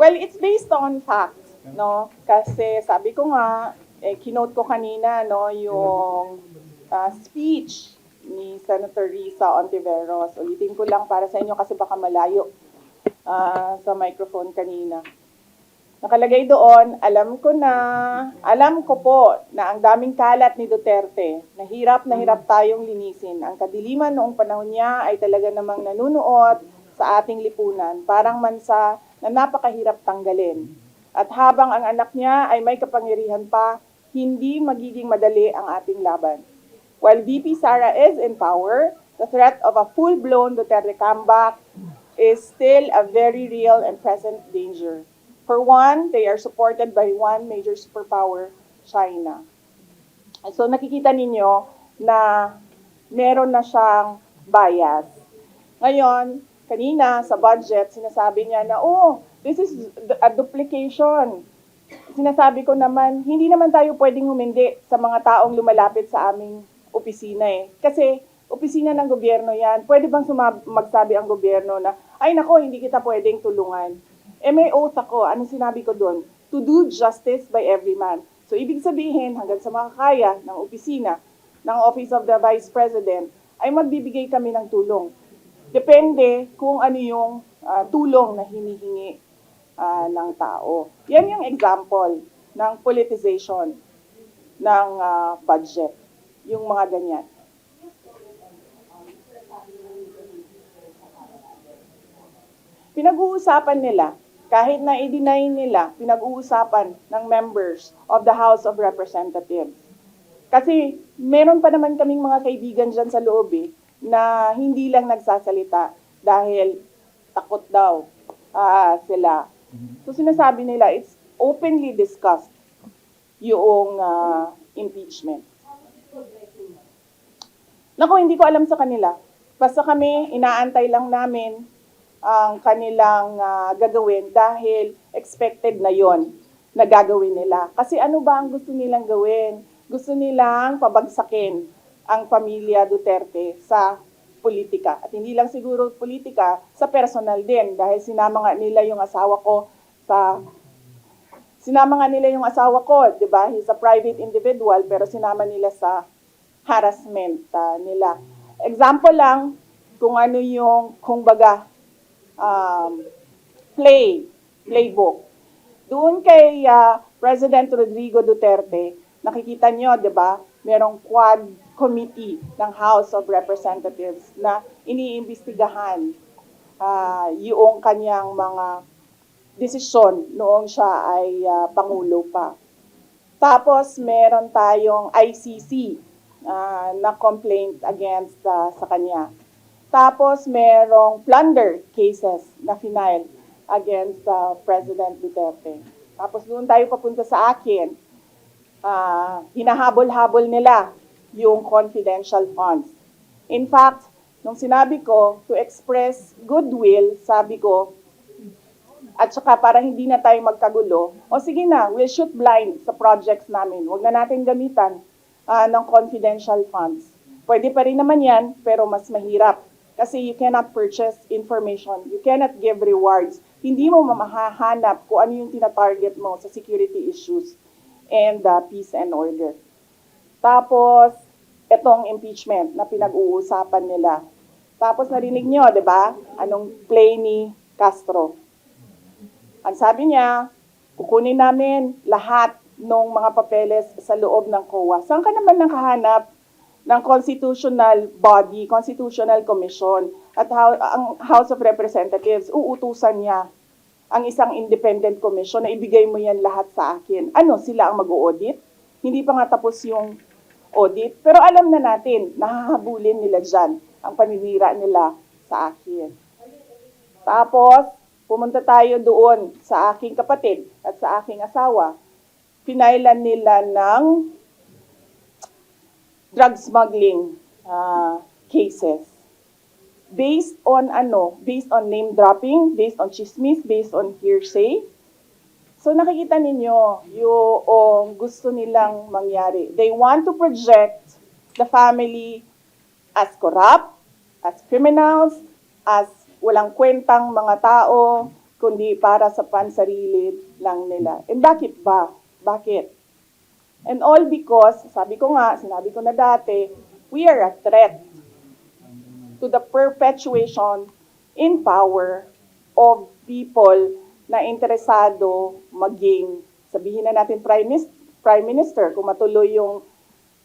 Well, it's based on facts, no? Kasi sabi ko nga, kinote ko kanina, no, yung speech ni Senator Risa Ontiveros. Ulitin ko lang para sa inyo kasi baka malayo sa microphone kanina. Nakalagay doon, alam ko po na ang daming kalat ni Duterte, na hirap tayong linisin. Ang kadiliman noong panahon niya ay talaga namang nanunuot sa ating lipunan, parang mansa na napakahirap tanggalin. At habang ang anak niya ay may kapangyarihan pa, hindi magiging madali ang ating laban. While VP Sara is in power, the threat of a full-blown Duterte comeback is still a very real and present danger. For one, they are supported by one major superpower, China. So nakikita ninyo na meron na siyang bias. Ngayon, kanina sa budget, sinasabi niya na, this is a duplication. Sinasabi ko naman, hindi naman tayo pwedeng humindi sa mga taong lumalapit sa aming opisina eh. Kasi opisina ng gobyerno yan. Pwede bang magsabi ang gobyerno na, ay nako, hindi kita pwedeng tulungan. May oath ako. Anong sinabi ko doon? To do justice by every man. So, ibig sabihin, hanggang sa makakaya ng opisina, ng Office of the Vice President, ay magbibigay kami ng tulong. Depende kung ano yung tulong na hinihingi ng tao. Yan yung example ng politicization ng budget. Yung mga ganyan. Pinag-uusapan nila, kahit na i-deny nila, pinag-uusapan ng members of the House of Representatives. Kasi meron pa naman kaming mga kaibigan dyan sa loob na hindi lang nagsasalita dahil takot daw sila. So sinasabi nila, it's openly discussed yung impeachment. Naku, hindi ko alam sa kanila. Basta kami, inaantay lang namin ang kanilang gagawin dahil expected na yon na gagawin nila. Kasi ano ba ang gusto nilang gawin? Gusto nilang pabagsakin ang pamilya Duterte sa politika. At hindi lang siguro politika, sa personal din. Dahil sinama nga nila yung asawa ko, di ba? He's a private individual, pero sinama nila sa harassment nila. Example lang kung ano yung, playbook. Doon kay President Rodrigo Duterte, nakikita nyo, di ba, merong quad committee ng House of Representatives na iniimbestigahan yung kanyang mga desisyon noong siya ay Pangulo pa. Tapos meron tayong ICC na complaint against sa kanya. Tapos merong plunder cases na final against President Duterte. Tapos doon tayo papunta sa akin. Hinahabol-habol nila yung confidential funds. In fact, nung sinabi ko to express goodwill, sabi ko, at saka para hindi na tayo magkagulo, sige na, we'll shoot blind sa projects namin. Huwag na natin gamitan ng confidential funds. Pwede pa rin naman yan, pero mas mahirap. Kasi you cannot purchase information. You cannot give rewards. Hindi mo mahahanap kung ano yung tinatarget mo sa security issues and peace and order. Tapos, itong impeachment na pinag-uusapan nila. Tapos narinig nyo, di ba? Anong play ni Castro? Ang sabi niya, kukunin namin lahat ng mga papeles sa loob ng COA. Saan ka naman nakahanap ng constitutional body, constitutional commission, at ang House of Representatives, uutusan niya ang isang independent commission na ibigay mo yan lahat sa akin. Ano, sila ang mag-audit? Hindi pa nga tapos yung audit. Pero alam na natin, nahahabulin nila dyan ang paninira nila sa akin. Tapos, pumunta tayo doon sa aking kapatid at sa aking asawa. Pinailan nila ng drug smuggling cases. Based on Based on name dropping, based on chismis, based on hearsay. So nakikita ninyo yung gusto nilang mangyari. They want to project the family as corrupt, as criminals, as walang kwentang mga tao, kundi para sa pansarili lang nila. And bakit ba? Bakit? And all because, sabi ko nga, sinabi ko na dati, we are a threat to the perpetuation in power of people na interesado maging, sabihin na natin Prime Minister, kung matuloy yung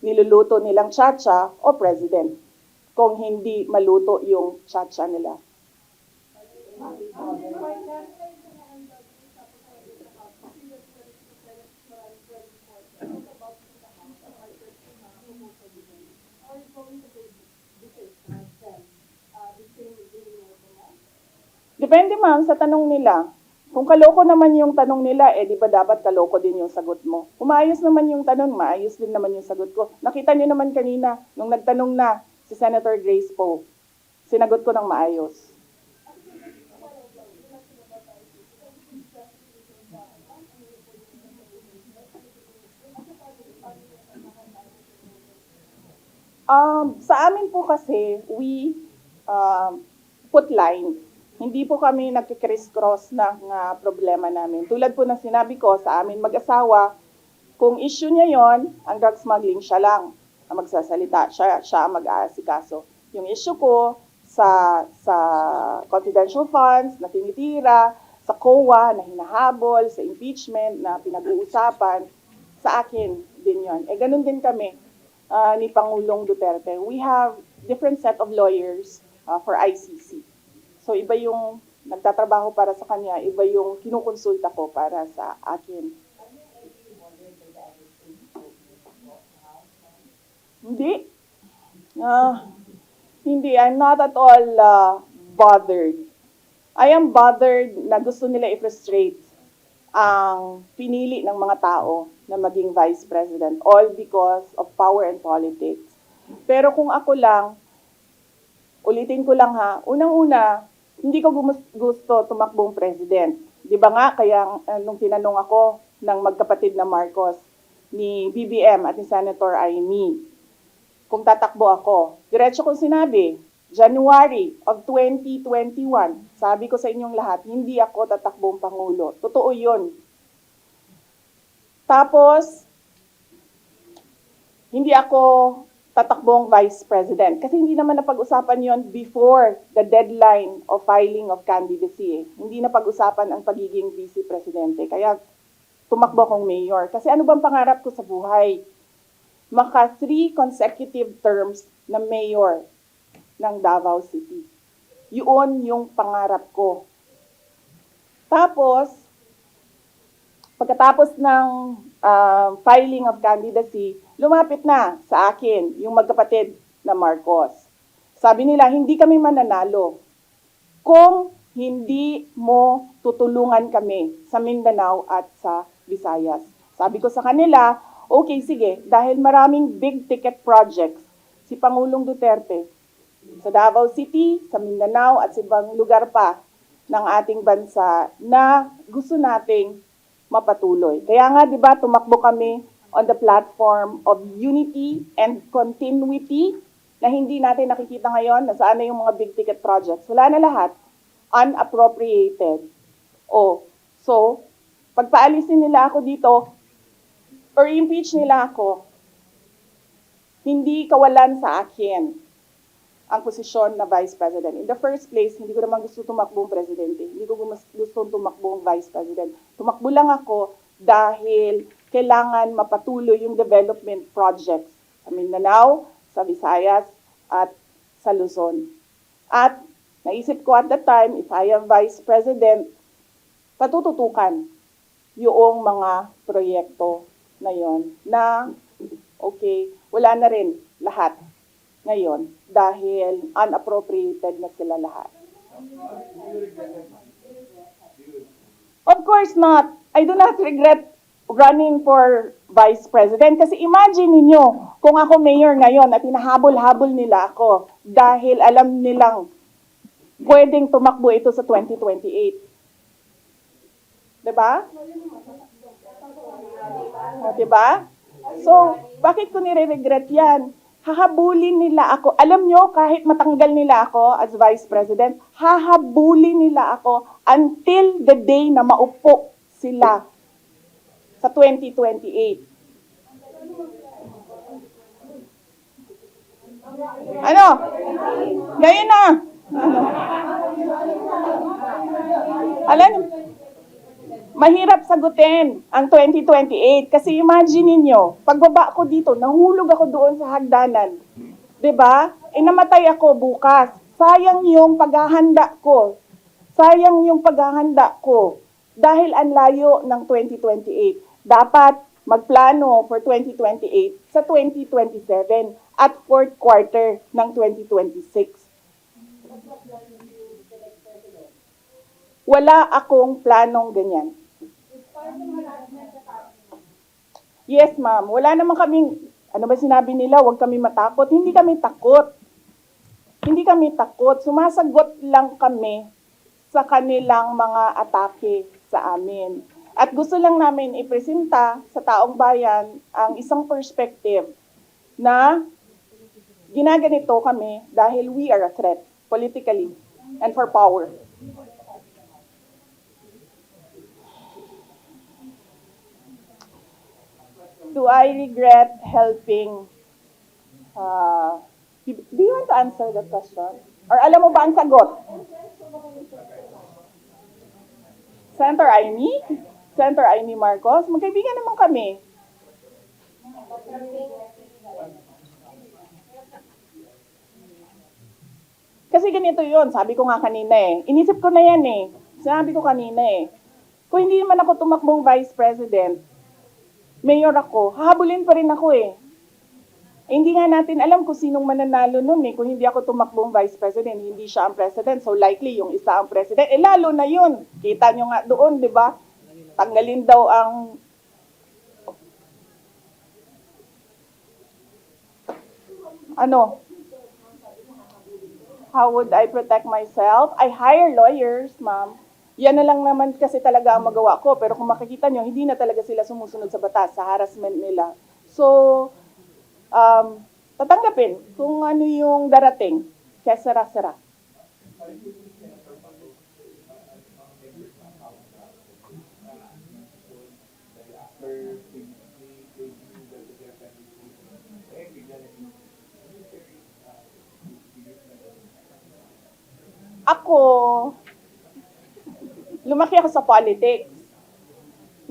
niluluto nilang tsa-tsa, o President, kung hindi maluto yung tsa-tsa nila. Depende ma'am sa tanong nila. Kung kaloko naman yung tanong nila, di ba dapat kaloko din yung sagot mo? Kung maayos naman yung tanong, maayos din naman yung sagot ko. Nakita niyo naman kanina, nung nagtanong na si Senator Grace Poe, sinagot ko ng maayos. Sa amin po kasi, we put lines. Hindi po kami nagkikriss-cross ng problema namin. Tulad po ng sinabi ko sa amin mag-asawa, kung issue niya yon, ang drug smuggling, siya lang ang magsasalita, siya ang mag-aasikaso. Yung issue ko sa confidential funds na tinitira, sa COA na hinahabol, sa impeachment na pinag-uusapan, sa akin din yon. Ganun din kami ni Pangulong Duterte. We have different set of lawyers for ICC. So iba yung nagtatrabaho para sa kanya, iba yung kinukonsulta ko para sa akin. Hindi. Hindi. I'm not at all bothered. I am bothered na gusto nila i-frustrate ang pinili ng mga tao na maging vice president, all because of power and politics. Pero kung ako lang, ulitin ko lang ha, unang-una, hindi ko gusto tumakbong president. Di ba nga, kaya nung tinanong ako ng magkapatid na Marcos, ni BBM at ni Senator Amy, kung tatakbo ako, diretso kong sinabi, January of 2021, sabi ko sa inyong lahat, hindi ako tatakbong Pangulo. Totoo yun. Tapos, hindi ako tatakbong Vice President. Kasi hindi naman napag-usapan yon before the deadline of filing of candidacy. Hindi napag-usapan ang pagiging Vice Presidente. Kaya tumakbo akong mayor. Kasi ano bang pangarap ko sa buhay? Maka 3 consecutive terms na mayor ng Davao City. Yun yung pangarap ko. Tapos, pagkatapos ng filing of candidacy, lumapit na sa akin yung magkapatid na Marcos. Sabi nila, hindi kami mananalo kung hindi mo tutulungan kami sa Mindanao at sa Visayas. Sabi ko sa kanila, okay, sige, dahil maraming big ticket projects si Pangulong Duterte sa Davao City, sa Mindanao at sa ibang lugar pa ng ating bansa na gusto nating mapatuloy. Kaya nga, di ba, tumakbo kami on the platform of unity and continuity na hindi natin nakikita ngayon na saan na yung mga big ticket projects. Wala na lahat. Unappropriated. So, pagpaalisin nila ako dito or impeach nila ako, hindi kawalan sa akin ang posisyon na Vice President. In the first place, hindi ko naman gusto tumakbong Presidente. Hindi ko gusto tumakbong Vice President. Tumakbo lang ako dahil kailangan mapatuloy yung development projects sa Mindanao, sa Visayas, at sa Luzon. At naisip ko at that time, if I am Vice President, patututukan yung mga proyekto na yon na, okay, wala na rin lahat ngayon dahil unappropriated na sila lahat. Of course not. I do not regret running for Vice President. Kasi imagine ninyo, kung ako mayor ngayon at hinahabol-habol nila ako dahil alam nilang pwedeng tumakbo ito sa 2028. Diba? O, diba? So, bakit ko nire-regret yan? hahabulin nila ako. Alam nyo, kahit matanggal nila ako as Vice President, hahabulin nila ako until the day na maupo sila sa 2028. Ano? Ngayon na. Ano? Alam, mahirap sagutin ang 2028 kasi imagine niyo, pagbaba ko dito, nahulog ako doon sa hagdanan. 'Di ba? Namatay ako bukas. Sayang yung paghahanda ko. Sayang yung paghahanda ko dahil ang layo ng 2028. Dapat magplano for 2028 sa 2027 at fourth quarter ng 2026. Wala akong planong ganyan. Yes, ma'am. Wala naman kaming, ano ba sinabi nila, huwag kami matakot. Hindi kami takot. Hindi kami takot. Sumasagot lang kami sa kanilang mga atake sa amin. At gusto lang namin ipresenta sa taong bayan ang isang perspective na ginaganito kami dahil we are a threat politically and for power. Do I regret helping? Do you want to answer that question? Or alam mo ba ang sagot? Senator Amy? Senator Amy Marcos? Magkaibigan naman kami. Kasi ganito yun, sabi ko nga kanina eh. Inisip ko na yan eh. Sinabi ko kanina eh. Kung hindi naman ako tumakbong Vice President, mayor ako, hahabulin pa rin ako eh. Hindi nga natin alam kung sinong mananalo nun eh. Kung hindi ako tumakbong Vice President, hindi siya ang President. So likely yung isa ang President. Lalo na yun. Kita nyo nga doon, di ba? Tanggalin daw ang... Ano? How would I protect myself? I hire lawyers, ma'am. Yan na lang naman kasi talaga ang magawa ko. Pero kung makikita nyo, hindi na talaga sila sumusunod sa batas, sa harassment nila. So, tatanggapin kung ano yung darating. Kaya sara-sara. Ako, lumaki ako sa politics.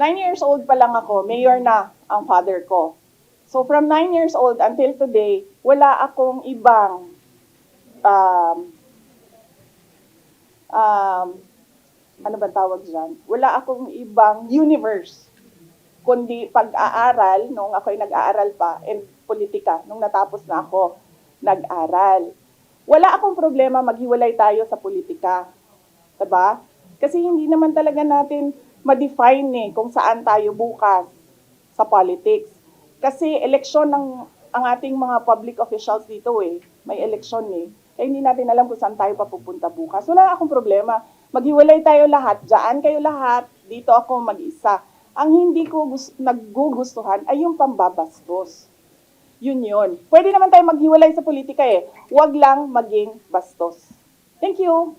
9 years old pa lang ako, mayor na ang father ko. So from 9 years old until today, wala akong ibang ano ba tawag dyan? Wala akong ibang universe, kundi pag-aaral, nung ako'y nag-aaral pa, and politika, nung natapos na ako nag-aral. Wala akong problema maghiwalay tayo sa politika. Diba? Kasi hindi naman talaga natin ma-define kung saan tayo bukas sa politics. Kasi eleksyon ang ating mga public officials dito eh. May eleksyon eh. Kaya hindi natin alam kung saan tayo papupunta bukas. Wala akong problema. Maghiwalay tayo lahat. Diyan kayo lahat. Dito ako mag-isa. Ang hindi ko nagugustuhan ay yung pambabastos. Yun. Pwede naman tayo maghiwalay sa politika eh. Huwag lang maging bastos. Thank you.